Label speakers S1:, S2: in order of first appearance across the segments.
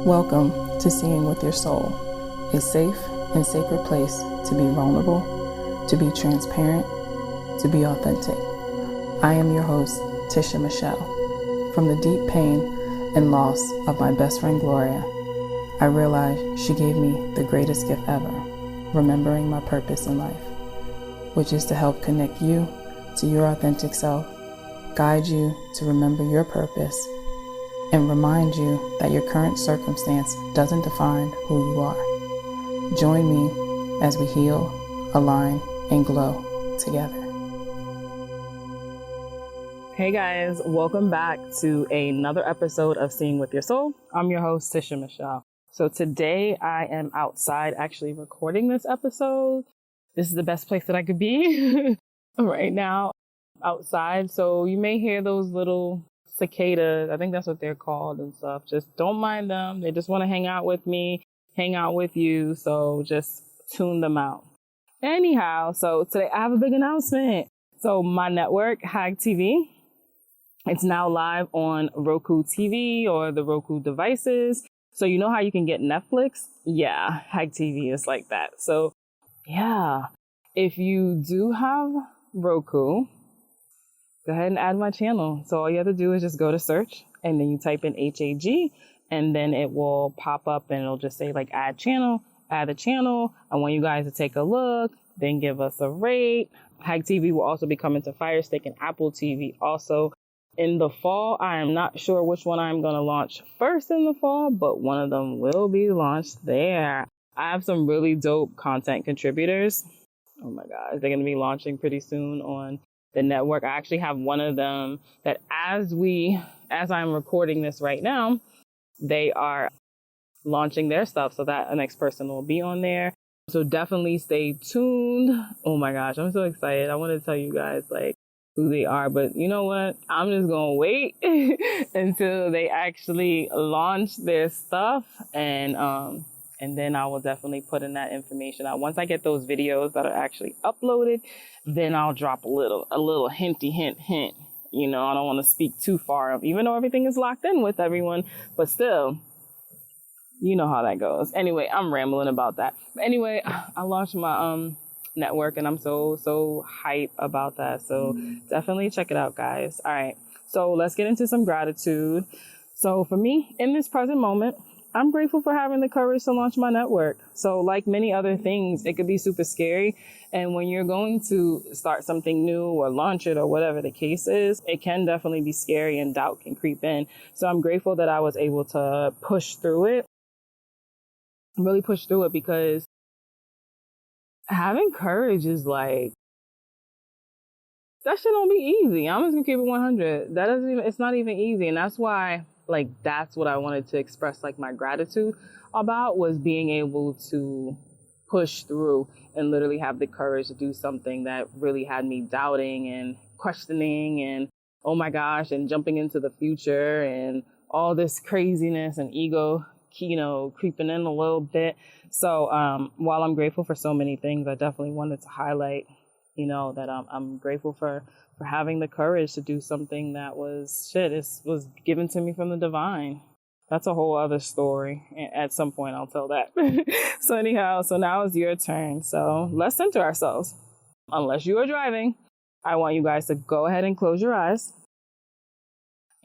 S1: Welcome to Seeing with Your Soul, a safe and sacred place to be vulnerable, to be transparent, to be authentic. I am your host, Tisha Michelle. From the deep pain and loss of my best friend Gloria, I realized she gave me the greatest gift ever, remembering my purpose in life, which is to help connect you to your authentic self, guide you to remember your purpose, and remind you that your current circumstance doesn't define who you are. Join me as we heal, align, and glow together. Hey guys, welcome back to another episode of Seeing with Your Soul. I'm your host, Tisha Michelle. So today I am outside actually recording this episode. This is the best place that I could be right now, outside. So you may hear those little cicadas. I think that's what they're called and stuff. Just don't mind them. They just want to hang out with me, hang out with you. So just tune them out. Anyhow, so today I have a big announcement. So my network, Hag TV, it's now live on Roku TV or the Roku devices. So you know how you can get Netflix? Yeah, Hag TV is like that. So yeah, if you do have Roku, go ahead and add my channel. So all you have to do is just go to search and then you type in HAG and then it will pop up and it'll just say like add the channel. I want you guys to take a look, then give us a rate. Hag TV will also be coming to Fire Stick and Apple TV also in the fall. I am not sure which one I'm going to launch first in the fall, but one of them will be launched there. I have some really dope content contributors. Oh my gosh, they're going to be launching pretty soon on the network. I actually have one of them that as I'm recording this right now, they are launching their stuff so that the next person will be on there. So definitely stay tuned. Oh my gosh, I'm so excited. I want to tell you guys like who they are, but you know what? I'm just going to wait until they actually launch their stuff and then I will definitely put in that information out. Once I get those videos that are actually uploaded, then I'll drop a little hint. You know, I don't want to speak too far, even though everything is locked in with everyone, but still, you know how that goes. Anyway, I'm rambling about that. But anyway, I launched my network and I'm so hype about that. So definitely check it out, guys. All right. So let's get into some gratitude. So for me, in this present moment, I'm grateful for having the courage to launch my network. So like many other things, it could be super scary. And when you're going to start something new or launch it or whatever the case is, it can definitely be scary and doubt can creep in. So I'm grateful that I was able to push through it, really push through it, because having courage is like, that shit don't be easy. I'm just gonna keep it 100. It's not even easy. And that's why, like, that's what I wanted to express, like, my gratitude about, was being able to push through and literally have the courage to do something that really had me doubting and questioning and, oh my gosh, and jumping into the future and all this craziness and ego, you know, creeping in a little bit. So while I'm grateful for so many things, I definitely wanted to highlight, you know, that I'm grateful for having the courage to do something that was given to me from the divine. That's a whole other story. At some point, I'll tell that. So anyhow, so now it's your turn. So let's center ourselves. Unless you are driving, I want you guys to go ahead and close your eyes.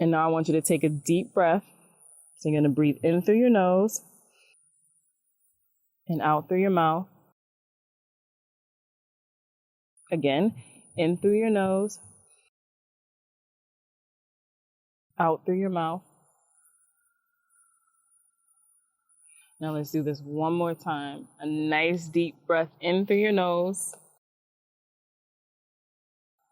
S1: And now I want you to take a deep breath. So you're going to breathe in through your nose and out through your mouth. Again, in through your nose, out through your mouth. Now let's do this one more time. A nice deep breath in through your nose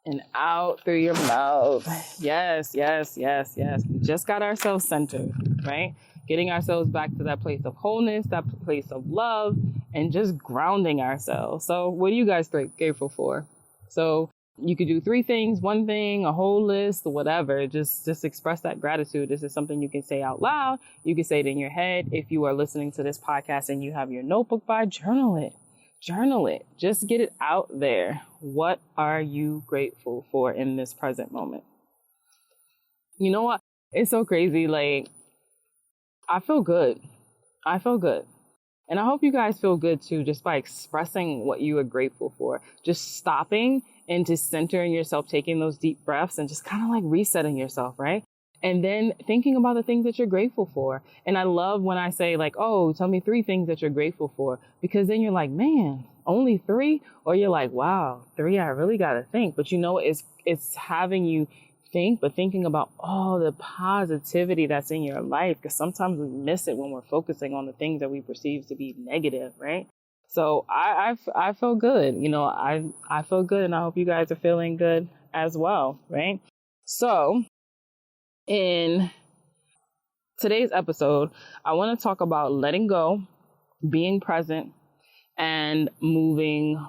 S1: and out through your mouth. Yes. We just got ourselves centered, right? Getting ourselves back to that place of wholeness, that place of love, and just grounding ourselves. So what are you guys grateful for? So you could do 3 things, 1 thing, a whole list, whatever. Just express that gratitude. This is something you can say out loud. You can say it in your head. If you are listening to this podcast and you have your notebook by, journal it. Just get it out there. What are you grateful for in this present moment? You know what? It's so crazy. Like, I feel good. I feel good. And I hope you guys feel good too, just by expressing what you are grateful for. Just stopping and just centering yourself, taking those deep breaths and just kind of like resetting yourself, right? And then thinking about the things that you're grateful for. And I love when I say like, oh, tell me 3 things that you're grateful for, because then you're like, man, only 3? Or you're like, wow, 3, I really got to think. But you know, it's having you think, but thinking about all the positivity that's in your life, because sometimes we miss it when we're focusing on the things that we perceive to be negative, right? So I feel good. You know, I feel good, and I hope you guys are feeling good as well, right? So in today's episode, I want to talk about letting go, being present, and moving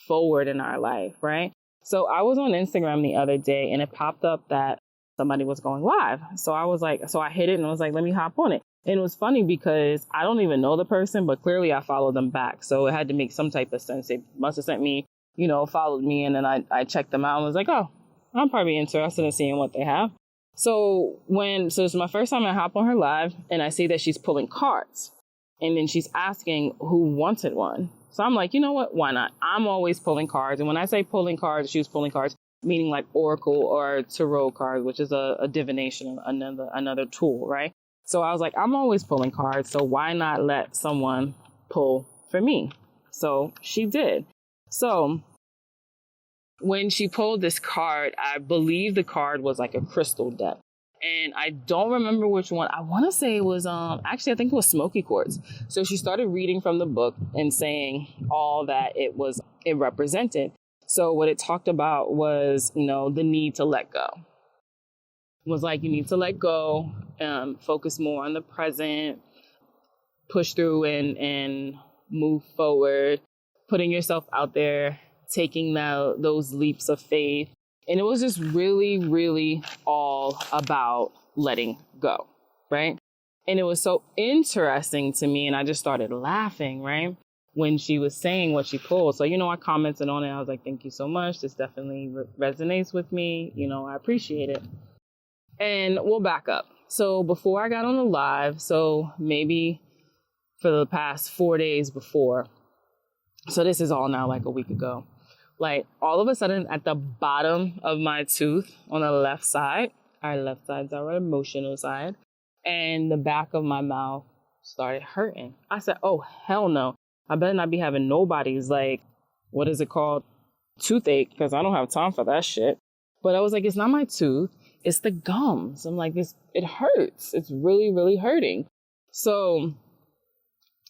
S1: forward in our life, right? So I was on Instagram the other day and it popped up that somebody was going live. So I was like, so I hit it and I was like, let me hop on it. And it was funny because I don't even know the person, but clearly I followed them back. So it had to make some type of sense. They must have sent me, followed me. And then I checked them out and was like, oh, I'm probably interested in seeing what they have. So it's my first time I hop on her live and I see that she's pulling cards. And then she's asking who wanted one. So I'm like, you know what? Why not? I'm always pulling cards. And when I say pulling cards, she was pulling cards, meaning like oracle or tarot cards, which is a divination, another tool, right? So I was like, I'm always pulling cards. So why not let someone pull for me? So she did. So when she pulled this card, I believe the card was like a crystal deck. And I don't remember which one. I want to say it was, actually, I think it was Smoky Quartz. So she started reading from the book and saying all that it represented. So what it talked about was, the need to let go. It was like, you need to let go, focus more on the present, push through and move forward, putting yourself out there, taking those leaps of faith. And it was just really, really all about letting go, right? And it was so interesting to me. And I just started laughing, right? When she was saying what she pulled. So, I commented on it. I was like, thank you so much. This definitely resonates with me. I appreciate it. And we'll back up. So before I got on the live, so maybe for the past 4 days before, so this is all now like a week ago, like all of a sudden at the bottom of my tooth on the left side, our left side's our emotional side, and the back of my mouth started hurting. I said, oh, hell no. I better not be having nobody's like, what is it called? Toothache, because I don't have time for that shit. But I was like, it's not my tooth. It's the gums. I'm like, it hurts. It's really, really hurting. So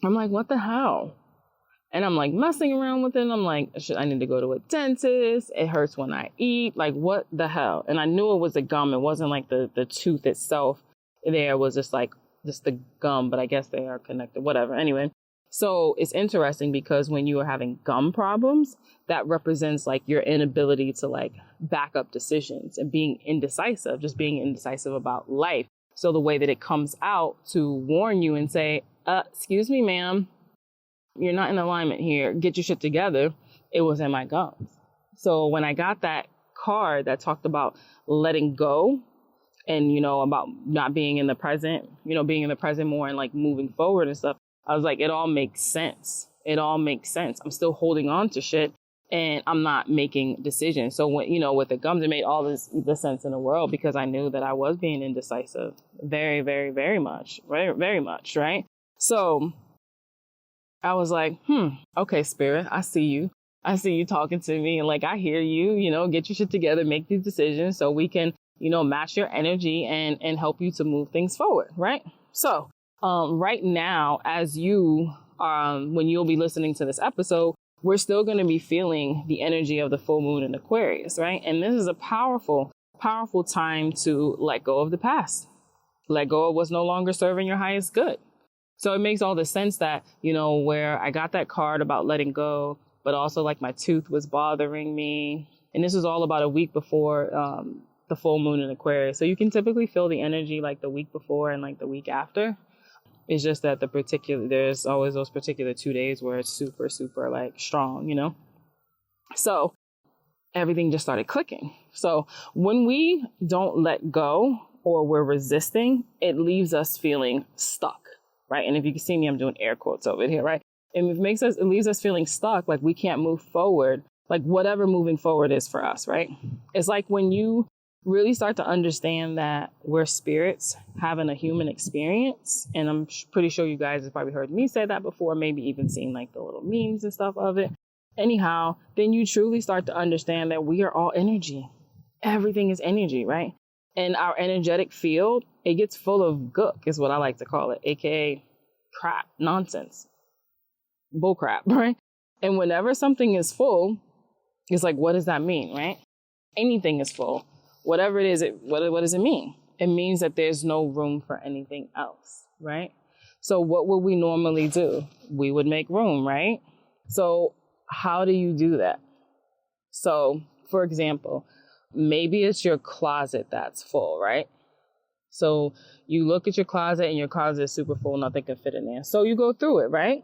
S1: I'm like, what the hell? And I'm like messing around with it. And I'm like, I need to go to a dentist. It hurts when I eat. Like, what the hell? And I knew it was the gum. It wasn't like the tooth itself. There was just the gum, but I guess they are connected, whatever. Anyway, so it's interesting because when you are having gum problems, that represents like your inability to like back up decisions and being indecisive, just being indecisive about life. So the way that it comes out to warn you and say, excuse me, ma'am, you're not in alignment here. Get your shit together. It was in my gums. So when I got that card that talked about letting go and, about not being in the present, being in the present more and like moving forward and stuff, I was like, it all makes sense. It all makes sense. I'm still holding on to shit and I'm not making decisions. So when, with the gums, it made all the sense in the world because I knew that I was being indecisive. Very, very, very much. Very, very much. Right. So I was like, okay, spirit, I see you. I see you talking to me and like, I hear you, get your shit together, make these decisions so we can, match your energy and help you to move things forward. Right. So, right now, as you, when you'll be listening to this episode, we're still going to be feeling the energy of the full moon in Aquarius. Right. And this is a powerful, powerful time to let go of the past. Let go of what's no longer serving your highest good. So it makes all the sense that, where I got that card about letting go, but also like my tooth was bothering me. And this was all about a week before the full moon in Aquarius. So you can typically feel the energy like the week before and like the week after. It's just that there's always those particular 2 days where it's super, super like strong, So everything just started clicking. So when we don't let go or we're resisting, it leaves us feeling stuck. right? And if you can see me, I'm doing air quotes over here, right? And it leaves us feeling stuck, like we can't move forward, like whatever moving forward is for us, right? It's like when you really start to understand that we're spirits having a human experience. And I'm pretty sure you guys have probably heard me say that before, maybe even seen like the little memes and stuff of it. Anyhow, then you truly start to understand that we are all energy. Everything is energy, right? And our energetic field, it gets full of gook, is what I like to call it, aka crap, nonsense, bull crap, right? And whenever something is full, it's like, what does that mean, right? Anything is full. Whatever it is, what does it mean? It means that there's no room for anything else, right? So what would we normally do? We would make room, right? So how do you do that? So, for example, maybe it's your closet that's full, right? So you look at your closet and your closet is super full, nothing can fit in there. So you go through it, right?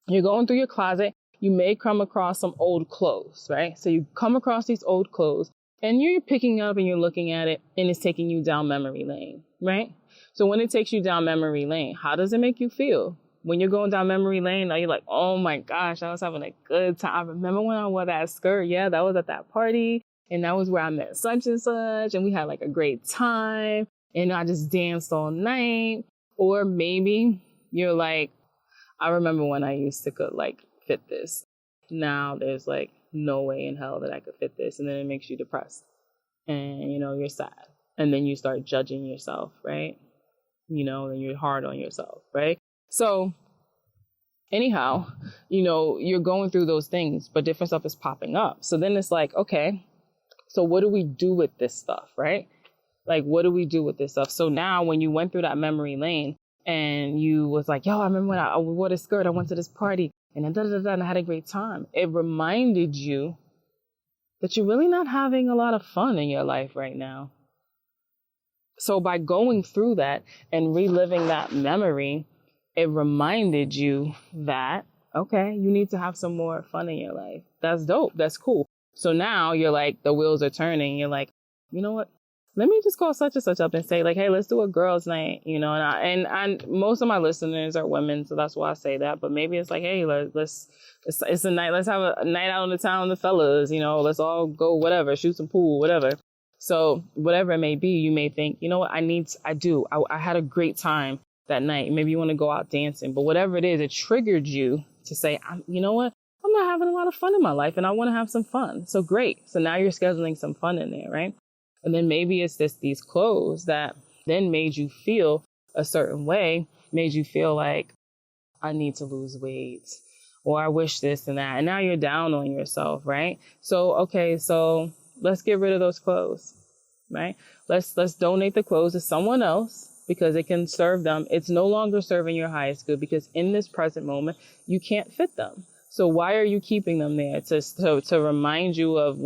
S1: You're going through your closet. You may come across some old clothes, right? So you come across these old clothes and you're picking up and you're looking at it and it's taking you down memory lane, right? So when it takes you down memory lane, how does it make you feel? When you're going down memory lane, are you like, oh my gosh, I was having a good time. I remember when I wore that skirt. Yeah, that was at that party. And that was where I met such and such. And we had like a great time. And I just danced all night. Or maybe you're like, I remember when I used to could like fit this. Now there's like no way in hell that I could fit this. And then it makes you depressed. And, you're sad. And then you start judging yourself, right? And you're hard on yourself, right? So anyhow, you're going through those things, but different stuff is popping up. So then it's like, okay, so what do we do with this stuff, right? Like, what do we do with this stuff? So now when you went through that memory lane and you was like, yo, I remember when I wore this skirt, I went to this party and and I had a great time. It reminded you that you're really not having a lot of fun in your life right now. So by going through that and reliving that memory, it reminded you that, okay, you need to have some more fun in your life. That's dope. That's cool. So now you're like, the wheels are turning. You're like, you know what? Let me just call such and such up and say like, hey, let's do a girls' night, and most of my listeners are women, so that's why I say that. But maybe it's like, hey, it's a night. Let's have a night out on the town, the fellas, let's all go, whatever, shoot some pool, whatever. So whatever it may be, you may think, you know what, I had a great time that night. Maybe you want to go out dancing, but whatever it is, it triggered you to say, you know what, I'm not having a lot of fun in my life and I want to have some fun. So great. So now you're scheduling some fun in there, right? And then maybe it's just these clothes that then made you feel a certain way, made you feel like I need to lose weight or I wish this and that. And now you're down on yourself, right? So, okay, so let's get rid of those clothes, right? Let's donate the clothes to someone else because it can serve them. It's no longer serving your highest good because in this present moment, you can't fit them. So why are you keeping them there? To remind you of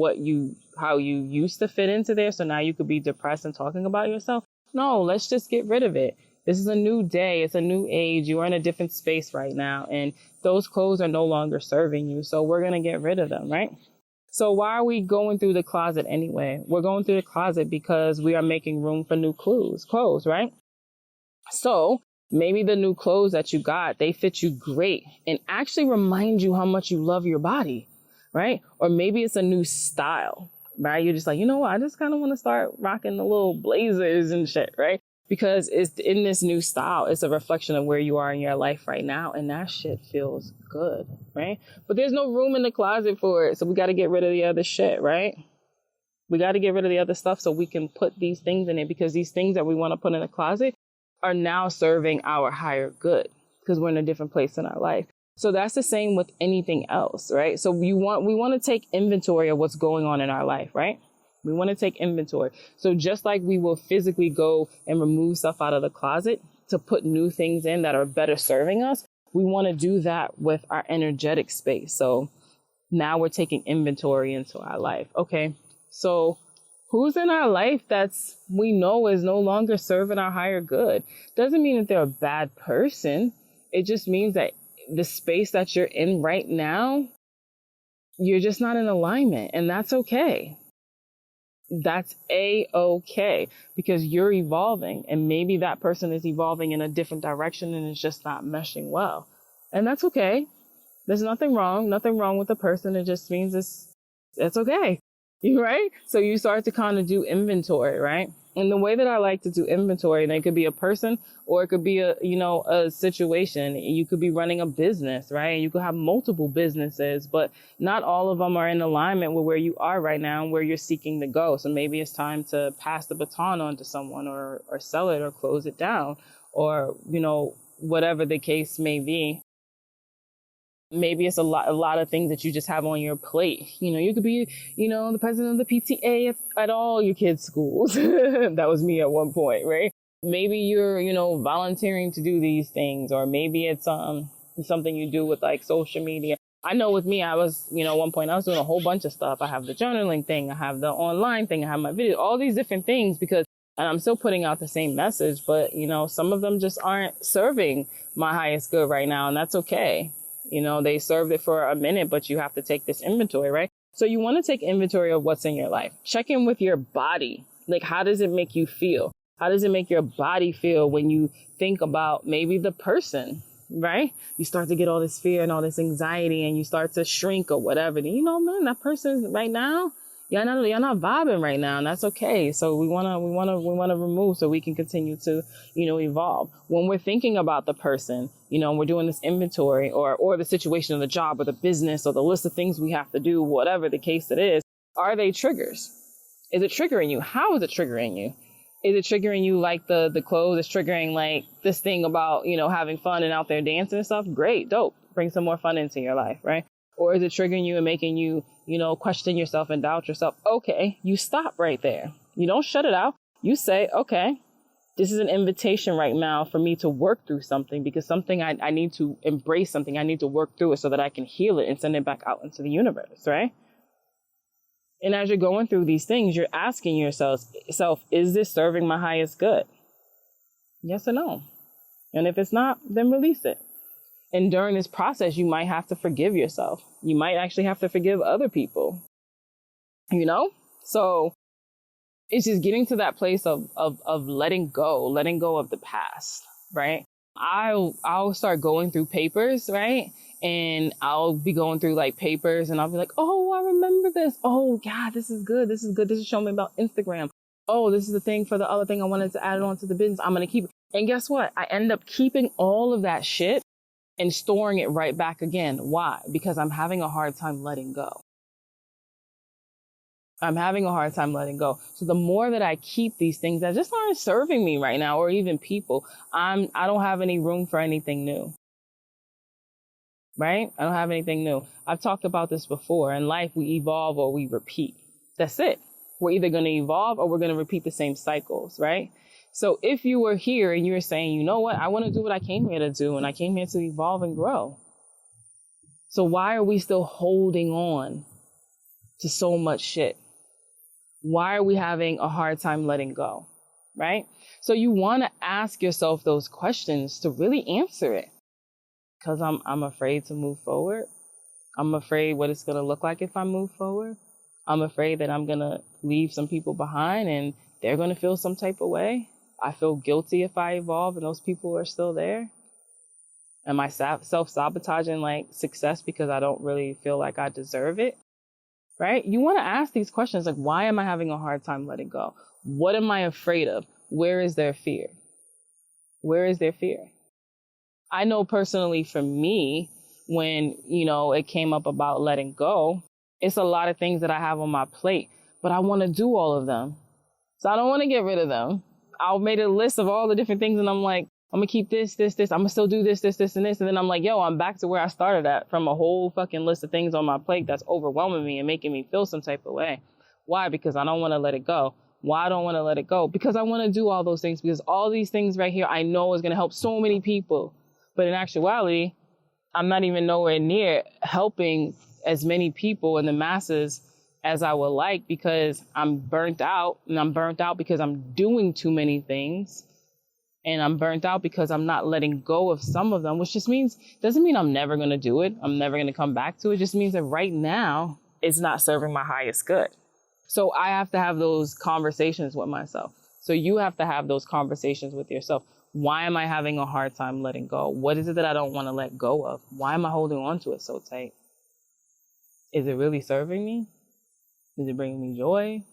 S1: how you used to fit into there. So now you could be depressed and talking about yourself. No, let's just get rid of it. This is a new day. It's a new age. You are in a different space right now. And those clothes are no longer serving you. So we're going to get rid of them, right? So why are we going through the closet anyway? We're going through the closet because we are making room for new clothes, right? So maybe the new clothes that you got, they fit you great and actually remind you how much you love your body, right? Or maybe it's a new style, right? You're just like, you know what? I just kind of want to start rocking the little blazers and shit, right? Because it's in this new style. It's a reflection of where you are in your life right now. And that shit feels good, right? But there's no room in the closet for it. So we got to get rid of the other shit, right? We got to get rid of the other stuff so we can put these things in it because these things that we want to put in the closet are now serving our higher good because we're in a different place in our life. So that's the same with anything else, right? So we want to take inventory of what's going on in our life, right? We want to take inventory. So just like we will physically go and remove stuff out of the closet to put new things in that are better serving us, we want to do that with our energetic space. So now we're taking inventory into our life. Okay, so who's in our life we know is no longer serving our higher good? Doesn't mean that they're a bad person. It just means that the space that you're in right now, you're just not in alignment, and that's okay. That's a-okay, because you're evolving, and maybe that person is evolving in a different direction and it's just not meshing well. And that's okay. There's nothing wrong with the person. It just means it's okay. Right? So you start to kind of do inventory, right? And the way that I like to do inventory, and it could be a person or it could be a situation. You could be running a business, right? You could have multiple businesses, but not all of them are in alignment with where you are right now and where you're seeking to go. So maybe it's time to pass the baton on to someone or sell it or close it down or, whatever the case may be. Maybe it's a lot of things that you just have on your plate. You could be, the president of the PTA at all your kids' schools. That was me at one point, right? Maybe you're, volunteering to do these things, or maybe it's something you do with like social media. I know with me, I was, at one point I was doing a whole bunch of stuff. I have the journaling thing, I have the online thing, I have my video, all these different things and I'm still putting out the same message, but some of them just aren't serving my highest good right now, and that's okay. They served it for a minute, but you have to take this inventory, right? So you want to take inventory of what's in your life. Check in with your body. Like, how does it make you feel? How does it make your body feel when you think about maybe the person, right? You start to get all this fear and all this anxiety and you start to shrink or whatever. Man, that person right now, you're not vibing right now, and that's okay. So we want to remove so we can continue to, evolve. When we're thinking about the person, we're doing this inventory or the situation of the job or the business or the list of things we have to do, whatever the case it is, are they triggers? Is it triggering you? How is it triggering you? Is it triggering you like the clothes? It's triggering like this thing about, having fun and out there dancing and stuff? Great, dope. Bring some more fun into your life, right? Or is it triggering you and making you, question yourself and doubt yourself? Okay, you stop right there. You don't shut it out. You say, okay, this is an invitation right now for me to work through something, because something I need to embrace something. I need to work through it so that I can heal it and send it back out into the universe, right? And as you're going through these things, you're asking yourself, is this serving my highest good? Yes or no? And if it's not, then release it. And during this process, you might have to forgive yourself. You might actually have to forgive other people, So it's just getting to that place of letting go of the past, right? I'll start going through papers, right? And I'll be going through like papers and I'll be like, oh, I remember this. Oh, God, this is good. This is showing me about Instagram. Oh, this is the thing for the other thing I wanted to add on to the business. I'm going to keep it. And guess what? I end up keeping all of that shit and storing it right back again. Why? Because I'm having a hard time letting go. I'm having a hard time letting go. So the more that I keep these things that just aren't serving me right now, or even people, I don't have any room for anything new. Right? I don't have anything new. I've talked about this before. In life, we evolve or we repeat. That's it. We're either going to evolve or we're going to repeat the same cycles, right? So if you were here and you were saying, you know what, I want to do what I came here to do, and I came here to evolve and grow. So why are we still holding on to so much shit? Why are we having a hard time letting go, right? So you want to ask yourself those questions to really answer it. Because I'm afraid to move forward. I'm afraid what it's going to look like if I move forward. I'm afraid that I'm going to leave some people behind and they're going to feel some type of way. I feel guilty if I evolve and those people are still there. Am I self-sabotaging like success because I don't really feel like I deserve it? Right? You want to ask these questions like, why am I having a hard time letting go? What am I afraid of? Where is their fear? Where is their fear? I know personally for me, when, it came up about letting go, it's a lot of things that I have on my plate, but I want to do all of them. So I don't want to get rid of them. I made a list of all the different things and I'm like, I'm going to keep this. I'm going to still do this, and this. And then I'm like, I'm back to where I started at, from a whole fucking list of things on my plate that's overwhelming me and making me feel some type of way. Why? Because I don't want to let it go. Why I don't want to let it go? Because I want to do all those things, because all these things right here I know is going to help so many people. But in actuality, I'm not even nowhere near helping as many people in the masses as I would like, because I'm burnt out, and I'm burnt out because I'm doing too many things, and I'm burnt out because I'm not letting go of some of them, which just doesn't mean I'm never going to do it. I'm never going to come back to it. It just means that right now it's not serving my highest good. So I have to have those conversations with myself. So you have to have those conversations with yourself. Why am I having a hard time letting go? What is it that I don't want to let go of? Why am I holding on to it so tight? Is it really serving me? Is it bringing me joy?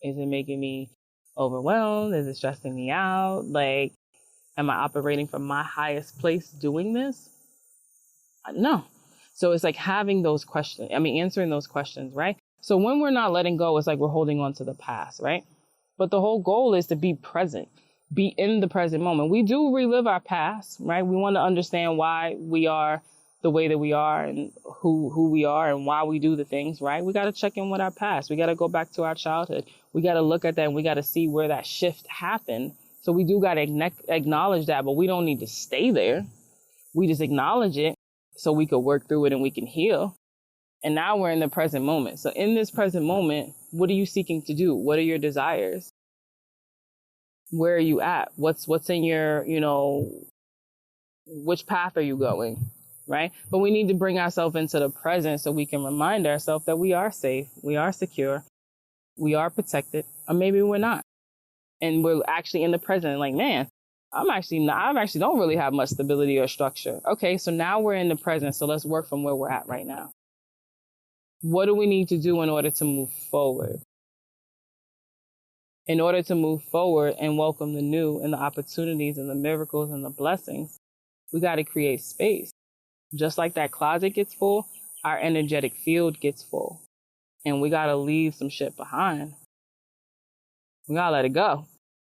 S1: Is it making me overwhelmed? Is it stressing me out? Like, am I operating from my highest place doing this? No. So it's like having those questions. Answering those questions, right? So when we're not letting go, it's like we're holding on to the past, right? But the whole goal is to be present, be in the present moment. We do relive our past, right? We want to understand why we are the way that we are and who we are and why we do the things, right? We got to check in with our past. We got to go back to our childhood. We got to look at that and we got to see where that shift happened. So we do got to acknowledge that, but we don't need to stay there. We just acknowledge it so we could work through it and we can heal. And now we're in the present moment. So in this present moment, what are you seeking to do? What are your desires? Where are you at? What's in your, which path are you going? Right? But we need to bring ourselves into the present so we can remind ourselves that we are safe, we are secure, we are protected, or maybe we're not. And we're actually in the present, like, man, I actually don't really have much stability or structure. Okay, so now we're in the present, so let's work from where we're at right now. What do we need to do in order to move forward? In order to move forward and welcome the new and the opportunities and the miracles and the blessings, we got to create space. Just like that closet gets full, our energetic field gets full. And we got to leave some shit behind. We got to let it go.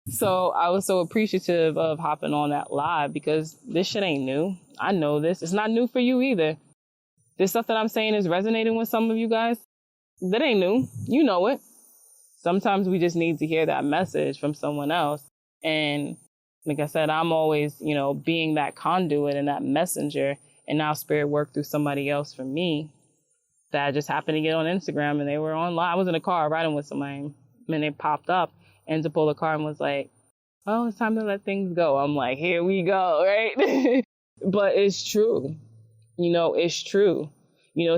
S1: So I was so appreciative of hopping on that live because this shit ain't new. I know this. It's not new for you either. This stuff that I'm saying is resonating with some of you guys. That ain't new. You know it. Sometimes we just need to hear that message from someone else. And like I said, I'm always, being that conduit and that messenger. And now spirit worked through somebody else for me that just happened to get on Instagram and they were online. I was in a car riding with somebody and they popped up and to pull the car and was like, oh, it's time to let things go. I'm like, here we go, right? But it's true. It's true.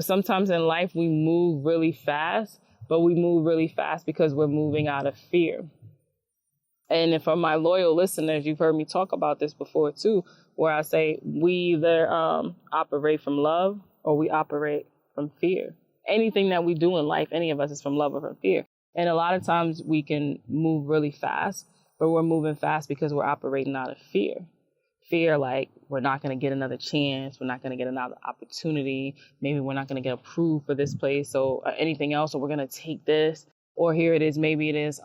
S1: Sometimes in life we move really fast, but we move really fast because we're moving out of fear. And for my loyal listeners, you've heard me talk about this before too, where I say we either operate from love or we operate from fear. Anything that we do in life, any of us, is from love or from fear. And a lot of times we can move really fast, but we're moving fast because we're operating out of fear. Fear like we're not going to get another chance. We're not going to get another opportunity. Maybe we're not going to get approved for this place or anything else. Or we're going to take this. Or here it is. Maybe it is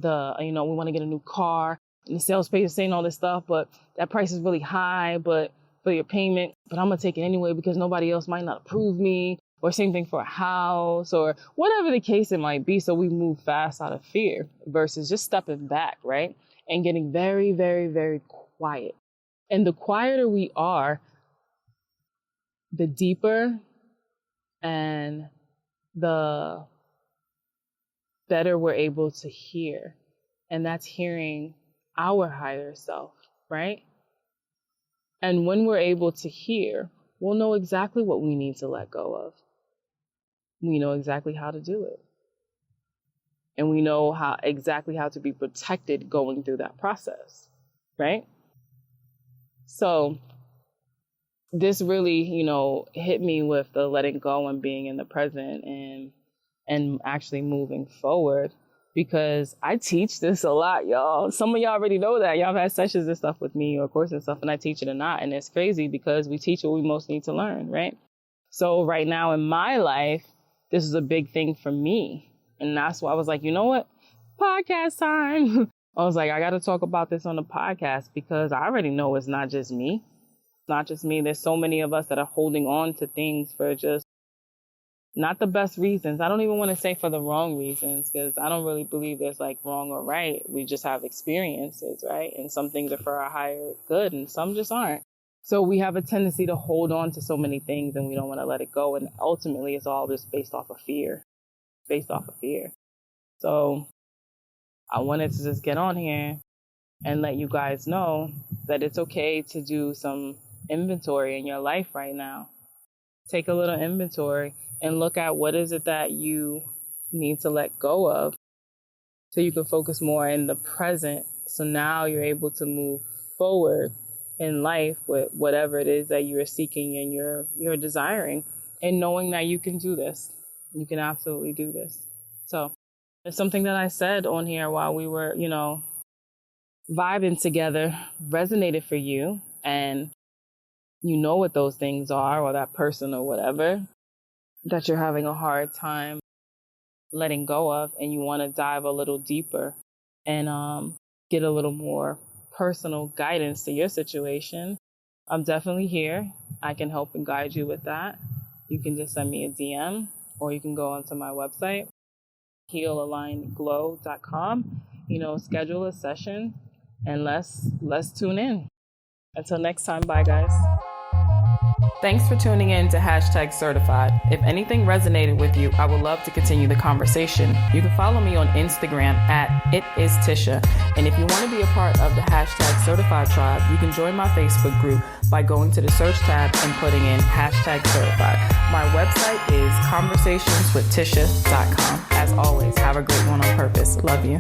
S1: we want to get a new car. And the sales page is saying all this stuff, but that price is really high, but for your payment, but I'm going to take it anyway because nobody else might not approve me, or same thing for a house or whatever the case it might be. So we move fast out of fear versus just stepping back, right? And getting very, very, very quiet. And the quieter we are, the deeper and the better we're able to hear. And that's hearing our higher self, right? And when we're able to hear, we'll know exactly what we need to let go of. We know exactly how to do it. And we know exactly how to be protected going through that process, right? So this really, hit me with the letting go and being in the present and actually moving forward, because I teach this a lot, y'all. Some of y'all already know that. Y'all have had sessions and stuff with me or courses and stuff, and I teach it or not. And it's crazy because we teach what we most need to learn, right? So right now in my life, this is a big thing for me. And that's why I was like, you know what? Podcast time. I was like, I got to talk about this on the podcast because I already know it's not just me. It's not just me. There's so many of us that are holding on to things for just not the best reasons. I don't even want to say for the wrong reasons, because I don't really believe there's like wrong or right. We just have experiences, right? And some things are for our higher good and some just aren't. So we have a tendency to hold on to so many things and we don't want to let it go. And ultimately it's all just based off of fear. So I wanted to just get on here and let you guys know that it's okay to do some inventory in your life right now. Take a little inventory and look at what is it that you need to let go of so you can focus more in the present. So now you're able to move forward in life with whatever it is that you are seeking and you're desiring, and knowing that you can do this. You can absolutely do this. So it's something that I said on here while we were, vibing together resonated for you, and you know what those things are, or that person or whatever that you're having a hard time letting go of, and you want to dive a little deeper and get a little more personal guidance to your situation, I'm definitely here. I can help and guide you with that. You can just send me a DM, or you can go onto my website, healalignedglow.com, schedule a session, and let's tune in. Until next time, bye guys. Thanks for tuning in to #certified. If anything resonated with you, I would love to continue the conversation. You can follow me on Instagram at @itistisha. And if you want to be a part of the #certified tribe, you can join my Facebook group by going to the search tab and putting in #certified. My website is conversationswithtisha.com. As always, have a great one on purpose. Love you.